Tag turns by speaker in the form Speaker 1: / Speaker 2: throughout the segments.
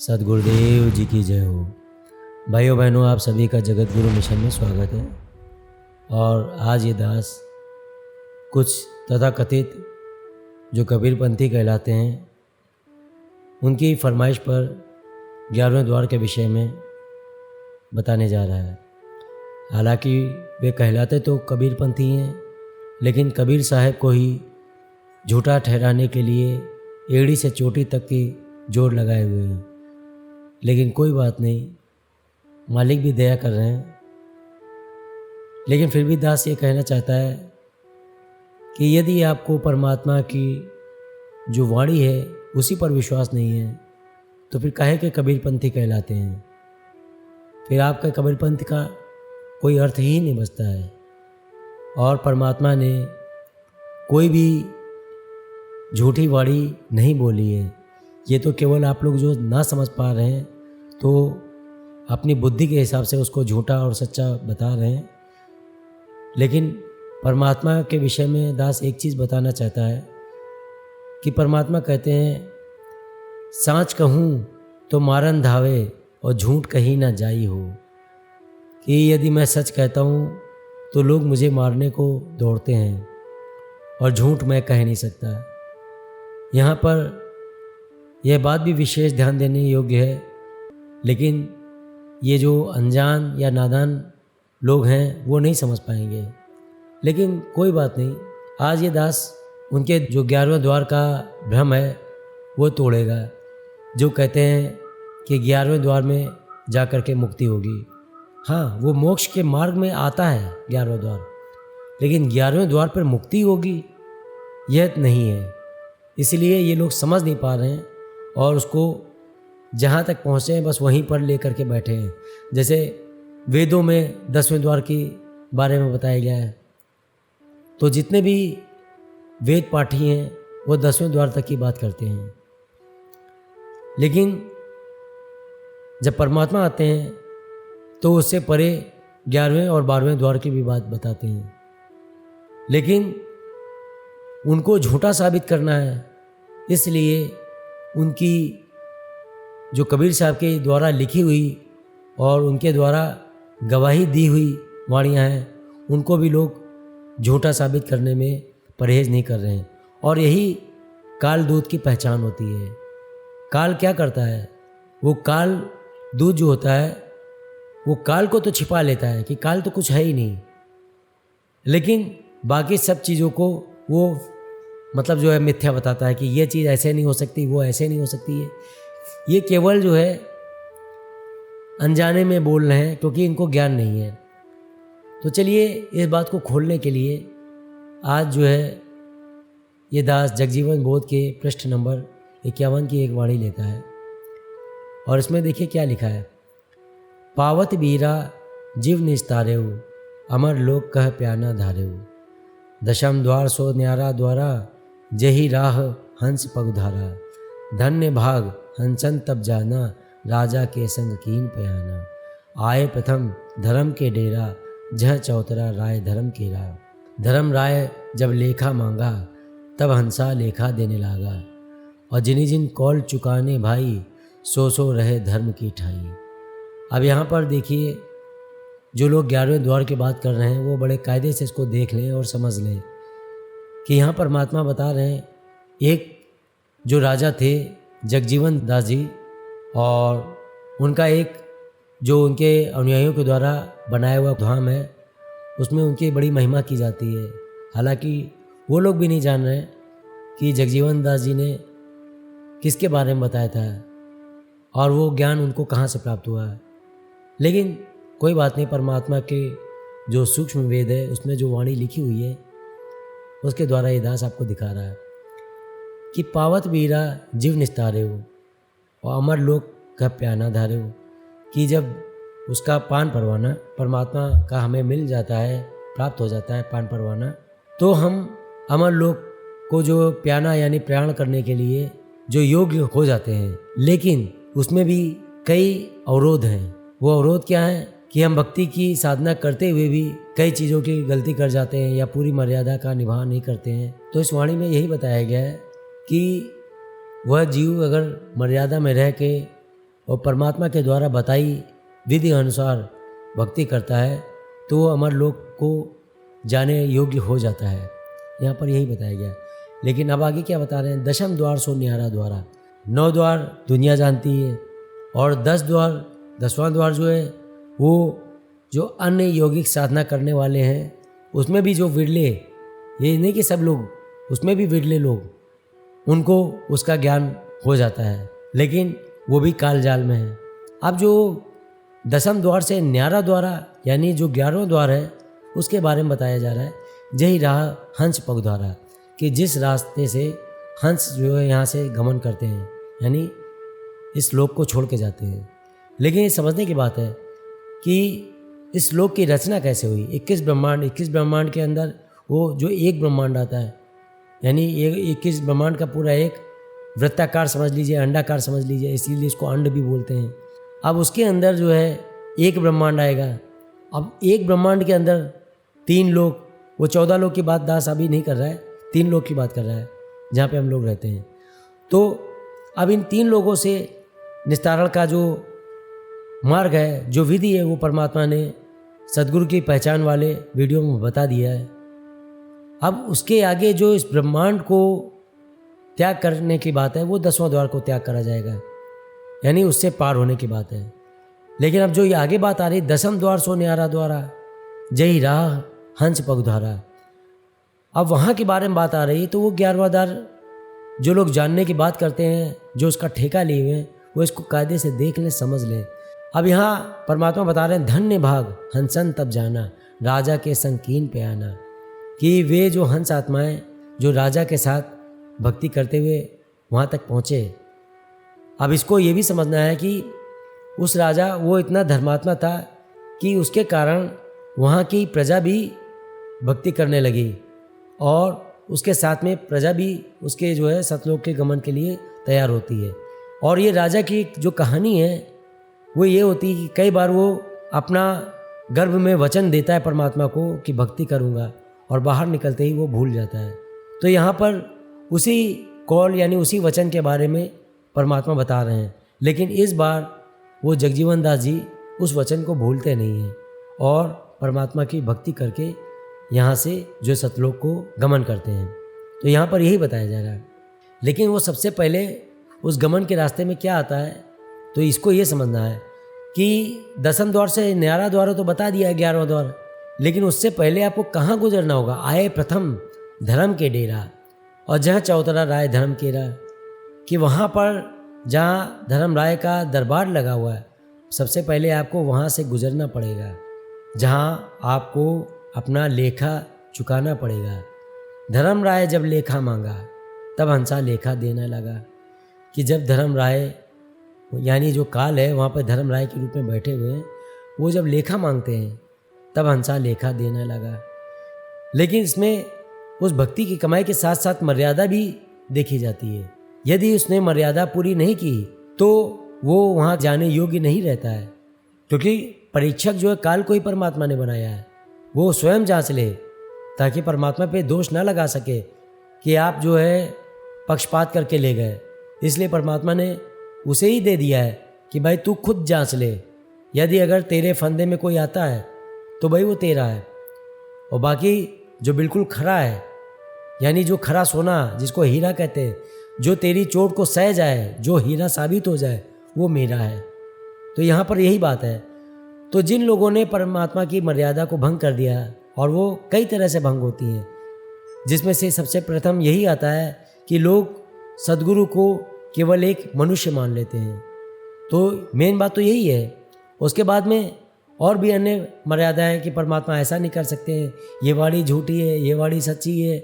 Speaker 1: सद्गुरुदेव जी की जय हो। भाइयों बहनों, आप सभी का जगत गुरु मिशन में स्वागत है। और आज ये दास कुछ तथाकथित जो कबीरपंथी कहलाते हैं उनकी फरमाइश पर 11वें द्वार के विषय में बताने जा रहा है। हालांकि वे कहलाते तो कबीरपंथी हैं, लेकिन कबीर साहब को ही झूठा ठहराने के लिए एड़ी से चोटी तक की जोड़ लगाए हुए हैं। लेकिन कोई बात नहीं, मालिक भी दया कर रहे हैं। लेकिन फिर भी दास ये कहना चाहता है कि यदि आपको परमात्मा की जो वाणी है उसी पर विश्वास नहीं है तो फिर काहे के कबीरपंथी कहलाते हैं। फिर आपका कबीरपंथी का कोई अर्थ ही नहीं बचता है। और परमात्मा ने कोई भी झूठी वाणी नहीं बोली है। ये तो केवल आप लोग जो ना समझ पा रहे हैं तो अपनी बुद्धि के हिसाब से उसको झूठा और सच्चा बता रहे हैं। लेकिन परमात्मा के विषय में दास एक चीज़ बताना चाहता है कि परमात्मा कहते हैं, सांच कहूँ तो मारन धावे और झूठ कहीं ना जाई हो। कि यदि मैं सच कहता हूँ तो लोग मुझे मारने को दौड़ते हैं और झूठ मैं कह नहीं सकता। यहाँ पर यह बात भी विशेष ध्यान देने योग्य है। लेकिन ये जो अनजान या नादान लोग हैं वो नहीं समझ पाएंगे। लेकिन कोई बात नहीं, आज ये दास उनके जो 11वें द्वार का भ्रम है वो तोड़ेगा। जो कहते हैं कि 11वें द्वार में जा कर के मुक्ति होगी। हाँ, वो मोक्ष के मार्ग में आता है 11वां द्वार, लेकिन 11वें द्वार पर मुक्ति होगी यह नहीं है। इसलिए ये लोग समझ नहीं पा रहे हैं और उसको जहाँ तक पहुँचे हैं बस वहीं पर ले कर के बैठे हैं। जैसे वेदों में 10वें द्वार के बारे में बताया गया है, तो जितने भी वेद पाठी हैं वो 10वें द्वार तक की बात करते हैं। लेकिन जब परमात्मा आते हैं तो उससे परे 11वें और 12वें द्वार की भी बात बताते हैं। लेकिन उनको झूठा साबित करना है, इसलिए उनकी जो कबीर साहब के द्वारा लिखी हुई और उनके द्वारा गवाही दी हुई वाणियाँ हैं उनको भी लोग झूठा साबित करने में परहेज नहीं कर रहे हैं। और यही काल दूत की पहचान होती है। काल क्या करता है? वो काल दूत जो होता है वो काल को तो छिपा लेता है कि काल तो कुछ है ही नहीं, लेकिन बाकी सब चीज़ों को वो मतलब जो है मिथ्या बताता है कि ये चीज़ ऐसे नहीं हो सकती, वो ऐसे नहीं हो सकती है। ये केवल जो है अनजाने में बोल रहे हैं क्योंकि इनको ज्ञान नहीं है। तो चलिए इस बात को खोलने के लिए आज जो है ये दास जगजीवन बोध के पृष्ठ नंबर 51 की एक वाणी लेता है। और इसमें देखिए क्या लिखा है। पावत बीरा जीव निस्तारेऊ, अमर लोक कह प्याना धारेऊ। दशम द्वार सो न्यारा द्वारा, जही राह हंस पगधारा। धन्य भाग हंसन तब जाना, राजा के संग कीन पयाना। आए प्रथम धर्म के डेरा, जह चौतरा राय धर्म के राह। धर्म राय जब लेखा मांगा, तब हंसा लेखा देने लागा। और जिन्हीं जिन कौल चुकाने भाई, सो सो रहे धर्म की ठाई। अब यहाँ पर देखिए, जो लोग 11वें द्वार की बात कर रहे हैं वो बड़े कायदे से इसको देख लें और समझ लें कि यहाँ परमात्मा बता रहे हैं, एक जो राजा थे जगजीवन दास जी, और उनका एक जो उनके अनुयायियों के द्वारा बनाया हुआ धाम है उसमें उनकी बड़ी महिमा की जाती है। हालांकि वो लोग भी नहीं जान रहे कि जगजीवन दास जी ने किसके बारे में बताया था और वो ज्ञान उनको कहाँ से प्राप्त हुआ है। लेकिन कोई बात नहीं, परमात्मा के जो सूक्ष्म वेद है उसमें जो वाणी लिखी हुई है उसके द्वारा ये दास आपको दिखा रहा है कि पावत बीरा जीव निस्तारे हो और अमर लोक का प्याना धारे हो। कि जब उसका पान परवाना परमात्मा का हमें मिल जाता है, प्राप्त हो जाता है पान परवाना, तो हम अमर लोक को जो प्याना यानी प्रयाण करने के लिए जो योग्य हो जाते हैं। लेकिन उसमें भी कई अवरोध हैं। वो अवरोध क्या है कि हम भक्ति की साधना करते हुए भी कई चीज़ों की गलती कर जाते हैं या पूरी मर्यादा का निभा नहीं करते हैं। तो इस वाणी में यही बताया गया है कि वह जीव अगर मर्यादा में रह के और परमात्मा के द्वारा बताई विधि अनुसार भक्ति करता है तो वो अमर लोक को जाने योग्य हो जाता है। यहाँ पर यही बताया गया। लेकिन अब आगे क्या बता रहे हैं, दशम द्वार सो न्यारा द्वारा। 9 द्वार दुनिया जानती है और 10वां द्वार जो है वो जो अन्य यौगिक साधना करने वाले हैं उसमें भी जो विरले, ये नहीं कि सब लोग, उसमें भी विरले लोग, उनको उसका ज्ञान हो जाता है, लेकिन वो भी काल जाल में है। अब जो 10वें द्वार से न्यारा द्वारा यानी जो 11वां द्वार है उसके बारे में बताया जा रहा है। यही रहा हंस पगद्वारा, कि जिस रास्ते से हंस जो है यहाँ से गमन करते हैं, यानी इस लोक को छोड़ के जाते हैं। लेकिन ये समझने की बात है कि इस लोक की रचना कैसे हुई। 21 ब्रह्मांड के अंदर वो जो एक ब्रह्मांड आता है, यानी ये 21 ब्रह्मांड का पूरा एक वृत्ताकार समझ लीजिए, अंडाकार समझ लीजिए, इसीलिए इसको अंड भी बोलते हैं। अब उसके अंदर जो है एक ब्रह्मांड आएगा। अब एक ब्रह्मांड के अंदर 3 लोक, वो 14 लोक की बात दास अभी नहीं कर रहा है, 3 लोक की बात कर रहा है जहाँ पे हम लोग रहते हैं। तो अब इन 3 लोगों से निस्तारण का जो मार्ग है, जो विधि है, वो परमात्मा ने सदगुरु की पहचान वाले वीडियो में बता दिया है। अब उसके आगे जो इस ब्रह्मांड को त्याग करने की बात है वो 10वां द्वार को त्याग करा जाएगा, यानी उससे पार होने की बात है। लेकिन अब जो ये आगे बात आ रही, 10वें द्वार सो न्यारा द्वारा, जही राह हंस पगद्वारा। अब वहाँ के बारे में बात आ रही है, तो वो 11वां द्वार जो लोग जानने की बात करते हैं, जो उसका ठेका लिए हुए हैं, वो इसको कायदे से देख लें, समझ लें। अब यहाँ परमात्मा बता रहे हैं, धन्य भाग हंसन तब जाना, राजा के संकीन पे आना, कि वे जो हंस आत्माएं जो राजा के साथ भक्ति करते हुए वहाँ तक पहुँचे। अब इसको ये भी समझना है कि उस राजा वो इतना धर्मात्मा था कि उसके कारण वहाँ की प्रजा भी भक्ति करने लगी और उसके साथ में प्रजा भी उसके जो है सतलोक के गमन के लिए तैयार होती है। और ये राजा की जो कहानी है वो ये होती है कि कई बार वो अपना गर्भ में वचन देता है परमात्मा को कि भक्ति करूँगा, और बाहर निकलते ही वो भूल जाता है। तो यहाँ पर उसी कॉल यानी उसी वचन के बारे में परमात्मा बता रहे हैं। लेकिन इस बार वो जगजीवन दास जी उस वचन को भूलते नहीं हैं और परमात्मा की भक्ति करके यहाँ से जो सतलोक को गमन करते हैं। तो यहाँ पर यही बताया जा रहा है। लेकिन वो सबसे पहले उस गमन के रास्ते में क्या आता है, तो इसको ये समझना है कि 10वें द्वार से न्यारा द्वार तो बता दिया है, 11वां द्वार, लेकिन उससे पहले आपको कहाँ गुजरना होगा। आए प्रथम धर्म के डेरा, और जहाँ चौतरा राय धर्म केरा, कि वहाँ पर जहाँ धर्म राय का दरबार लगा हुआ है, सबसे पहले आपको वहाँ से गुजरना पड़ेगा, जहाँ आपको अपना लेखा चुकाना पड़ेगा। धर्म राय जब लेखा मांगा तब हंसा लेखा देने लगा, कि जब धर्म राय यानी जो काल है वहाँ पर धर्म राय के रूप में बैठे हुए हैं, वो जब लेखा मांगते हैं तब हंसा लेखा देने लगा। लेकिन इसमें उस भक्ति की कमाई के साथ साथ मर्यादा भी देखी जाती है। यदि उसने मर्यादा पूरी नहीं की तो वो वहाँ जाने योग्य नहीं रहता है, क्योंकि परीक्षक जो है काल को ही परमात्मा ने बनाया है। वो स्वयं जांच ले ताकि परमात्मा पे दोष ना लगा सके कि आप जो है पक्षपात करके ले गए। इसलिए परमात्मा ने उसे ही दे दिया है कि भाई तू खुद जांच ले, यदि अगर तेरे फंदे में कोई आता है तो भाई वो तेरा है, और बाकी जो बिल्कुल खरा है, यानी जो खरा सोना जिसको हीरा कहते हैं, जो तेरी चोट को सह जाए, जो हीरा साबित हो जाए, वो मेरा है। तो यहाँ पर यही बात है। तो जिन लोगों ने परमात्मा की मर्यादा को भंग कर दिया, और वो कई तरह से भंग होती हैं, जिसमें से सबसे प्रथम यही आता है कि लोग सदगुरु को केवल एक मनुष्य मान लेते हैं। तो मेन बात तो यही है। उसके बाद में और भी अन्य मर्यादाएं कि परमात्मा ऐसा नहीं कर सकते हैं, ये वाणी झूठी है, ये वाणी सच्ची है,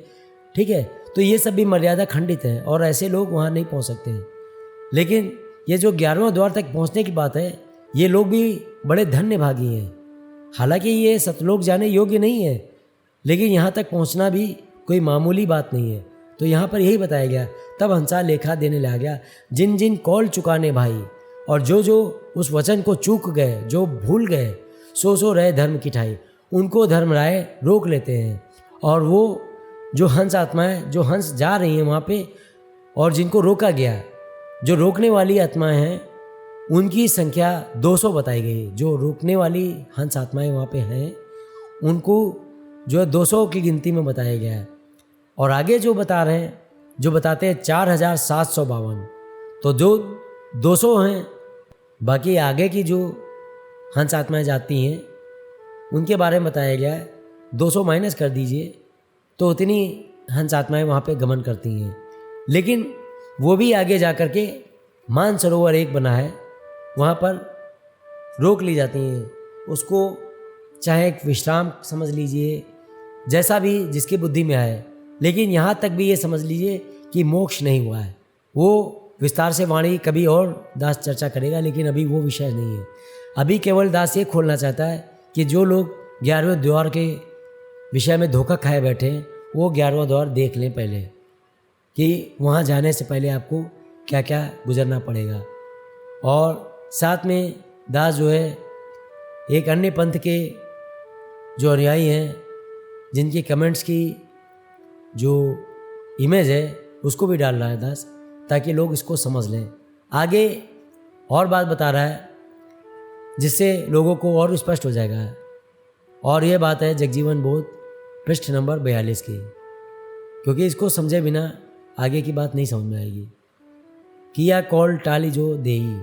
Speaker 1: ठीक है। तो ये सब भी मर्यादा खंडित है और ऐसे लोग वहाँ नहीं पहुँच सकते हैं। लेकिन ये जो 11वां द्वार तक पहुँचने की बात है, ये लोग भी बड़े धन्य भागी हैं। हालांकि ये सतलोक जाने योग्य नहीं है, लेकिन यहाँ तक पहुँचना भी कोई मामूली बात नहीं है। तो यहाँ पर यही बताया गया, तब हंसा लेखा देने लग गया, जिन जिन कौल चुकाने भाई, और जो जो उस वचन को चूक गए, जो भूल गए, सो रहे धर्म की ठाई, उनको धर्म राय रोक लेते हैं। और वो जो हंस आत्माएं जो हंस जा रही हैं वहाँ पे, और जिनको रोका गया, जो रोकने वाली आत्माएं हैं, उनकी संख्या 200 बताई गई। जो रोकने वाली हंस आत्माएं वहाँ पे हैं उनको जो है 200 की गिनती में बताया गया है। और आगे जो बता रहे हैं, जो बताते हैं 4752, तो जो 200 हैं, बाकी आगे की जो हंस आत्माएं जाती हैं उनके बारे में बताया गया है। 200 माइनस कर दीजिए तो उतनी हंस आत्माएं वहाँ पे गमन करती हैं। लेकिन वो भी आगे जा कर के मानसरोवर एक बना है, वहाँ पर रोक ली जाती हैं। उसको चाहे एक विश्राम समझ लीजिए, जैसा भी जिसकी बुद्धि में आए, लेकिन यहाँ तक भी ये समझ लीजिए कि मोक्ष नहीं हुआ है। वो विस्तार से वाणी कभी और दास चर्चा करेगा, लेकिन अभी वो विषय नहीं है। अभी केवल दास ये खोलना चाहता है कि जो लोग 11वें द्वार के विषय में धोखा खाए बैठे हैं, वो 11वां द्वार देख लें पहले, कि वहाँ जाने से पहले आपको क्या क्या गुजरना पड़ेगा। और साथ में दास जो है एक अन्य पंथ के जो अनुयायी हैं, जिनकी कमेंट्स की जो इमेज है उसको भी डाल रहा है दास, ताकि लोग इसको समझ लें। आगे और बात बता रहा है जिससे लोगों को और स्पष्ट हो जाएगा। और ये बात है जगजीवन बोध पृष्ठ नंबर 42 की, क्योंकि इसको समझे बिना आगे की बात नहीं समझ में आएगी। किया कौल टाली जो देई,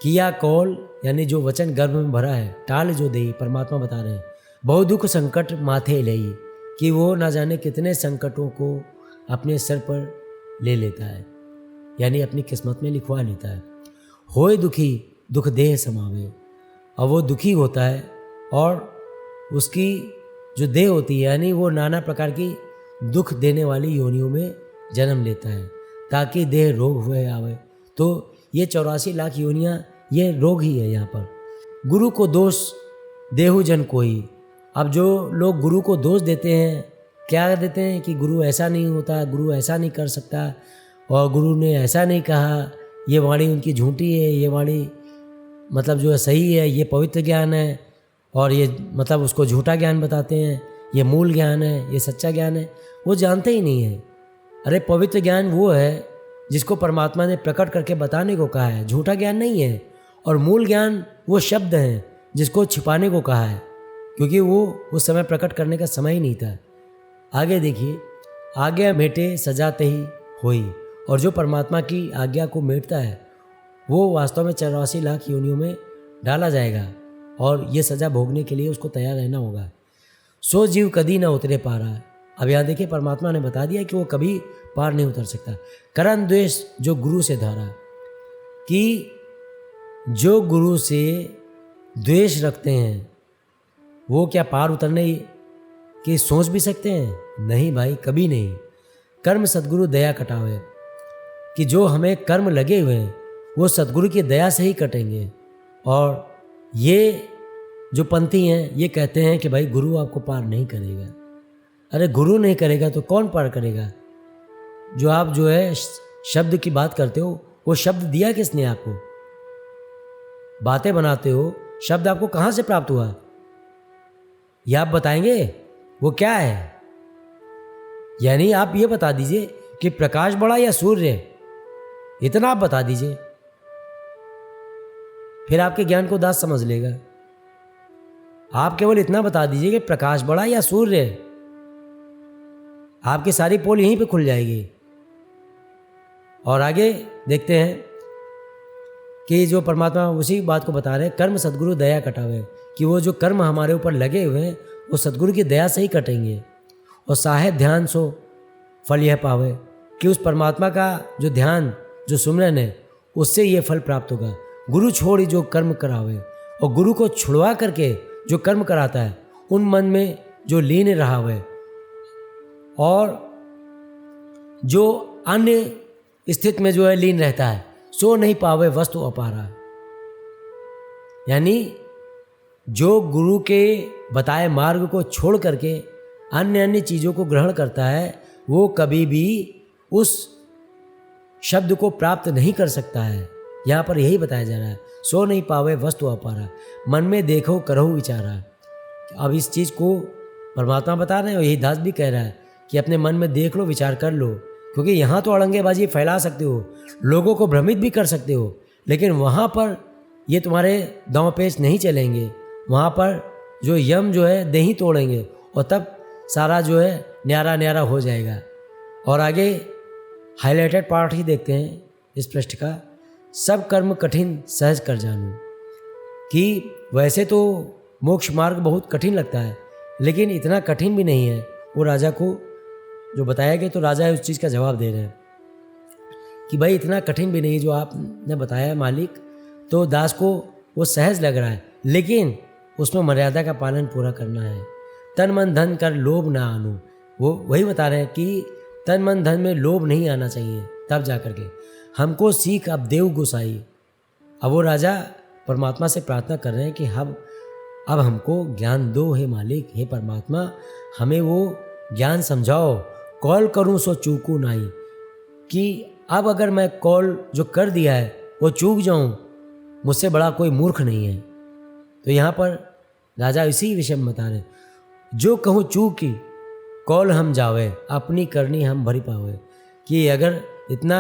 Speaker 1: किया कौल यानी जो वचन गर्भ में भरा है, टाल जो देई परमात्मा बता रहे हैं, बहु दुख संकट माथे लई, कि वो ना जाने कितने संकटों को अपने सर पर ले लेता है, यानी अपनी किस्मत में लिखवा लेता है। होए दुखी दुख देह समावे, और वो दुखी होता है और उसकी जो देह होती है, यानी वो नाना प्रकार की दुख देने वाली योनियों में जन्म लेता है, ताकि देह रोग हुए आवे। तो ये 84 लाख योनियाँ ये रोग ही है यहाँ पर। गुरु को दोष देहु जन कोई। अब जो लोग गुरु को दोष देते हैं, क्या देते हैं कि गुरु ऐसा नहीं होता, गुरु ऐसा नहीं कर सकता, और गुरु ने ऐसा नहीं कहा, ये वाणी उनकी झूठी है, ये वाणी मतलब जो है सही है, ये पवित्र ज्ञान है, और ये मतलब उसको झूठा ज्ञान बताते हैं, ये मूल ज्ञान है, ये सच्चा ज्ञान है। वो जानते ही नहीं है। अरे पवित्र ज्ञान वो है जिसको परमात्मा ने प्रकट करके बताने को कहा है, झूठा ज्ञान नहीं है। और मूल ज्ञान वो शब्द हैं जिसको छिपाने को कहा है, क्योंकि वो उस समय प्रकट करने का समय ही नहीं था। आगे देखिए, आज्ञा मेटे सजाते ही होई, और जो परमात्मा की आज्ञा को मेटता है वो वास्तव में 84 लाख योनियों में डाला जाएगा, और ये सज़ा भोगने के लिए उसको तैयार रहना होगा। सो जीव कदी ना उतरे पारा। अब यहाँ देखिए, परमात्मा ने बता दिया कि वो कभी पार नहीं उतर सकता। करण द्वेष जो गुरु से धारा, कि जो गुरु से द्वेष रखते हैं वो क्या पार उतरने की सोच भी सकते हैं? नहीं भाई, कभी नहीं। कर्म सद्गुरु दया कटावे, कि जो हमें कर्म लगे हुए हैं वो सद्गुरु की दया से ही कटेंगे। और ये जो पंथी हैं ये कहते हैं कि भाई गुरु आपको पार नहीं करेगा। अरे गुरु नहीं करेगा तो कौन पार करेगा? जो आप जो है शब्द की बात करते हो, वो शब्द दिया किसने आपको? बातें बनाते हो, शब्द आपको कहाँ से प्राप्त हुआ? यह आप बताएंगे वो क्या है? यानी आप ये बता दीजिए कि प्रकाश बड़ा या सूर्य, इतना आप बता दीजिए, फिर आपके ज्ञान को दास समझ लेगा। आप केवल इतना बता दीजिए कि प्रकाश बड़ा या सूर्य, आपकी सारी पोल यहीं पे खुल जाएगी। और आगे देखते हैं कि जो परमात्मा उसी बात को बता रहे हैं, कर्म सद्गुरु दया कटावे, कि वो जो कर्म हमारे ऊपर लगे हुए हैं वो सद्गुरु की दया से ही कटेंगे। और साहेब ध्यान सो फल यह पावे, कि उस परमात्मा का जो ध्यान, जो सुमरन है, उससे ये फल प्राप्त होगा। गुरु छोड़ी जो कर्म करावे, और गुरु को छुड़वा करके जो कर्म कराता है उन मन में जो लीन रहा हुआ, और जो अन्य स्थिति में जो है लीन रहता है, सो नहीं पावे वस्तु अपारा। यानी जो गुरु के बताए मार्ग को छोड़ करके अन्य चीज़ों को ग्रहण करता है, वो कभी भी उस शब्द को प्राप्त नहीं कर सकता है। यहाँ पर यही बताया जा रहा है, सो नहीं पावे वस्तु अपारा, मन में देखो करो विचारा। अब इस चीज़ को परमात्मा बता रहे हैं, और यही दास भी कह रहा है कि अपने मन में देख लो, विचार कर लो, क्योंकि यहाँ तो अड़ंगेबाजी फैला सकते हो, लोगों को भ्रमित भी कर सकते हो, लेकिन वहाँ पर ये तुम्हारे दांव पेच नहीं चलेंगे। वहाँ पर जो यम जो है दही तोड़ेंगे और तब सारा जो है न्यारा न्यारा हो जाएगा। और आगे हाईलाइटेड पार्ट ही देखते हैं इस पृष्ठ का। सब कर्म कठिन सहज कर जानूं, कि वैसे तो मोक्ष मार्ग बहुत कठिन लगता है, लेकिन इतना कठिन भी नहीं है। वो राजा को जो बताया गया, तो राजा उस चीज़ का जवाब दे रहे हैं कि भाई इतना कठिन भी नहीं जो आपने बताया मालिक, तो दास को वो सहज लग रहा है, लेकिन उसमें मर्यादा का पालन पूरा करना है। तन मन धन कर लोभ ना आनू, वो वही बता रहे हैं कि तन मन धन में लोभ नहीं आना चाहिए। तब जा कर के हमको सीख अब देव गोसाई। अब वो राजा परमात्मा से प्रार्थना कर रहे हैं कि अब हमको ज्ञान दो हे मालिक, हे परमात्मा, हमें वो ज्ञान समझाओ। कॉल करूं सो चूकू नाई, कि अब अगर मैं कॉल जो कर दिया है वो चूक जाऊं, मुझसे बड़ा कोई मूर्ख नहीं है। तो यहाँ पर राजा इसी विषय में बता रहे, जो कहूँ चूक की कॉल हम जावे, अपनी करनी हम भरी पावे। कि अगर इतना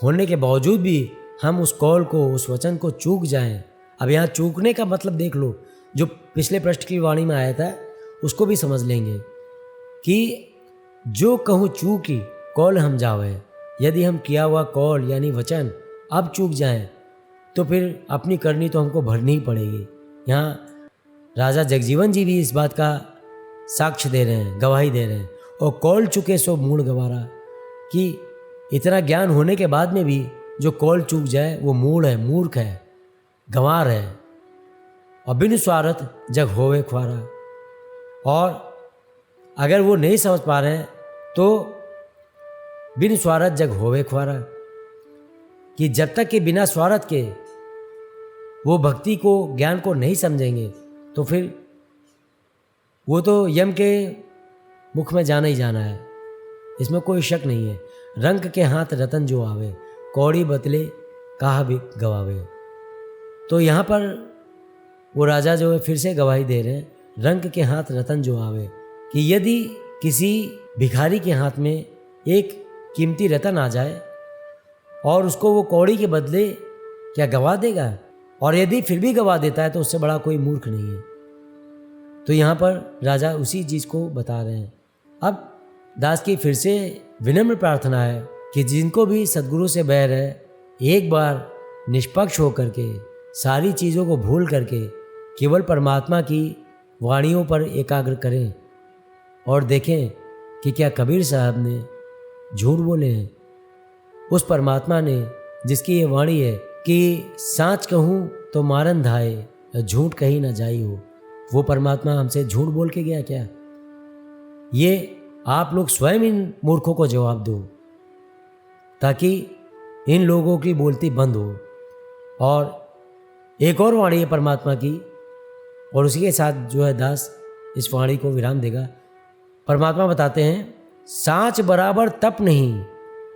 Speaker 1: होने के बावजूद भी हम उस कॉल को, उस वचन को चूक जाएं। अब यहाँ चूकने का मतलब देख लो, जो पिछले पृष्ठ की वाणी में आया था उसको भी समझ लेंगे कि जो कहूँ चूक की कॉल हम जावे। यदि हम किया हुआ कॉल यानी वचन अब चूक जाएं, तो फिर अपनी करनी तो हमको भरनी ही पड़ेगी। यहाँ राजा जगजीवन जी भी इस बात का साक्ष्य दे रहे हैं, गवाही दे रहे हैं। और कॉल चुके सो मूढ़ गवारा, कि इतना ज्ञान होने के बाद में भी जो कॉल चूक जाए वो मूढ़ है, मूर्ख है, गंवार है। और बिन स्वार्थ जग होवे ख्वारा। और अगर वो नहीं समझ पा रहे हैं तो बिन स्वार्थ जग होवे ख्वारा, कि जब तक कि बिना स्वार्थ के वो भक्ति को, ज्ञान को नहीं समझेंगे, तो फिर वो तो यम के मुख में जाना ही जाना है, इसमें कोई शक नहीं है। रंग के हाथ रतन जो आवे, कौड़ी बतले कहा भी गवावे। तो यहाँ पर वो राजा जो है फिर से गवाही दे रहे हैं, रंग के हाथ रतन जो आवे, कि यदि किसी भिखारी के हाथ में एक कीमती रतन आ जाए और उसको वो कौड़ी के बदले क्या गवा देगा, और यदि फिर भी गवा देता है तो उससे बड़ा कोई मूर्ख नहीं है। तो यहाँ पर राजा उसी चीज़ को बता रहे हैं। अब दास की फिर से विनम्र प्रार्थना है कि जिनको भी सद्गुरु से बैर है, एक बार निष्पक्ष होकर के, सारी चीज़ों को भूल करके केवल परमात्मा की वाणियों पर एकाग्र करें और देखें कि क्या कबीर साहब ने झूठ बोले हैं। उस परमात्मा ने जिसकी ये वाणी है कि सांच कहूँ तो मारन धाए, झूठ कहीं ना जाई हो, वो परमात्मा हमसे झूठ बोल के गया क्या? ये आप लोग स्वयं इन मूर्खों को जवाब दो, ताकि इन लोगों की बोलती बंद हो। और एक और वाणी है परमात्मा की, और उसी के साथ जो है दास इस वाणी को विराम देगा। परमात्मा बताते हैं, सांच बराबर तप नहीं,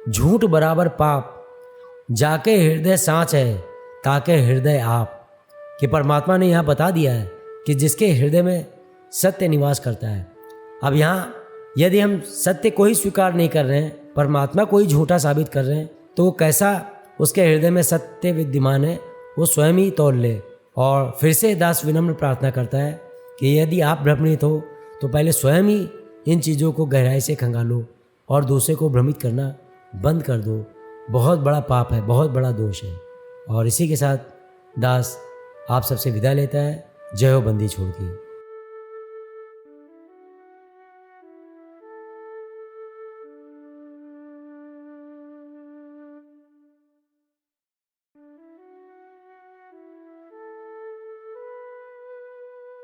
Speaker 1: झूठ बराबर पाप, जाके हृदय सांच है ताके हृदय आप। कि परमात्मा ने यहाँ बता दिया है कि जिसके हृदय में सत्य निवास करता है। अब यहाँ यदि हम सत्य को ही स्वीकार नहीं कर रहे हैं, परमात्मा को ही झूठा साबित कर रहे हैं, तो वो कैसा उसके हृदय में सत्य विद्यमान है वो स्वयं ही तोल ले। और फिर से दास विनम्र प्रार्थना करता है कि यदि आप भ्रमित हो तो पहले स्वयं ही इन चीज़ों को गहराई से खंगालो और दूसरे को भ्रमित करना बंद कर दो। बहुत बड़ा पाप है, बहुत बड़ा दोष है। और इसी के साथ दास आप सबसे विदा लेता है। जय हो बंदी छोड़ की।